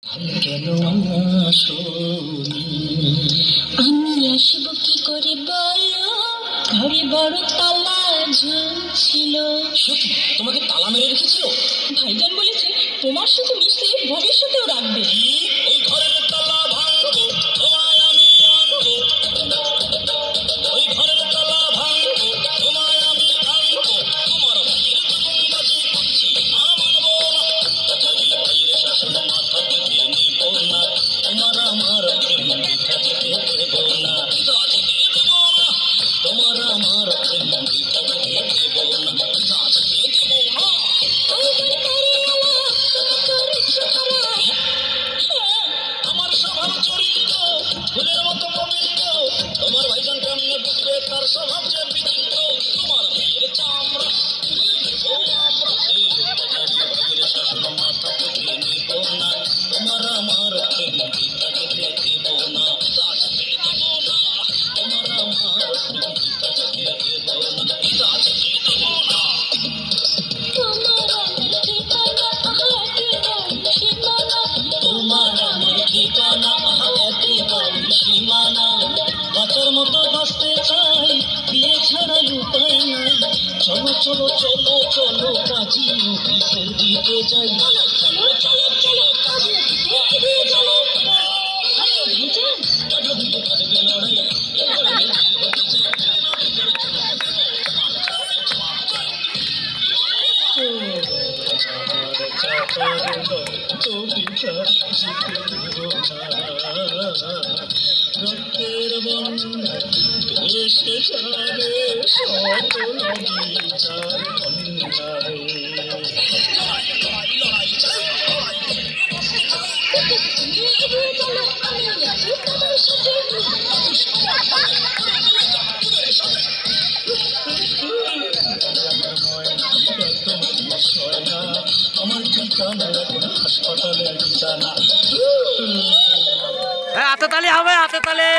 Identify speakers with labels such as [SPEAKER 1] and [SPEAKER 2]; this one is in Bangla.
[SPEAKER 1] কেন আমি আসবো কি করে বলো, ঘরে বড় তালা ঝুলছিল।
[SPEAKER 2] সত্যি তোমাকে তালা মেরে রেখেছিল?
[SPEAKER 1] ভাইজান বলেছে তোমার সাথে মিশে ভবিষ্যতেও রাখবে।
[SPEAKER 2] ওই ঘরের তালা ভাঙবো, তোমায় আমি আনবো। ওই ঘরের তালা ভাঙবো, তোমায় আমি আনবো। তোমার ভাইয়ের জীবন বাজি করছি না, মানবো না। কচুরি ভাইয়ের শাসন মাথা থেকে নিব না। তোমার আমার প্রেম বৃথা যেতে দেব না, বৃথা যেতে দেব না। তোমার আমার প্রেম বৃথা যেতে দেব না, বৃথা যেতে দেব না। আমার স্বভাব চরিত্র ফুলের মতো পবিত্র, তোমার ভাইজান কেমনে বুঝবে তার স্বভাব যে বিচিত্র। তোমার ভাইয়ের চামড়া তুলে নেব আমরা, ভাইয়ের শাসন মাথা থেকে নেব না। তোমার আমার প্রেম বৃথা যেতে দেব না, বৃথা যেতে দেব না। তোমার আমার প্রেম বৃথা যেতে দেব না, বৃথা যেতে দেব না। তোমার আমার ঠিকানা একেবারে সীমানা। বাঁচার মতো বাঁচতে চাই, বিয়ে ছাড়া উপায় নাই। চলো চলো চলো চলো কাজী অফিসের দিকে যাই। চলো চলো চলো কাজী অফিসের দিকে চলো। কাজে দিকে কাজে লড়াই, রক্তের বন্যা ভেসে যাবে সকল বিচার অন্যায়। আমার ঠিকানা এখন হাসপাতালের বিছানা।
[SPEAKER 3] হাতে তালি হবে, হাতে তালি।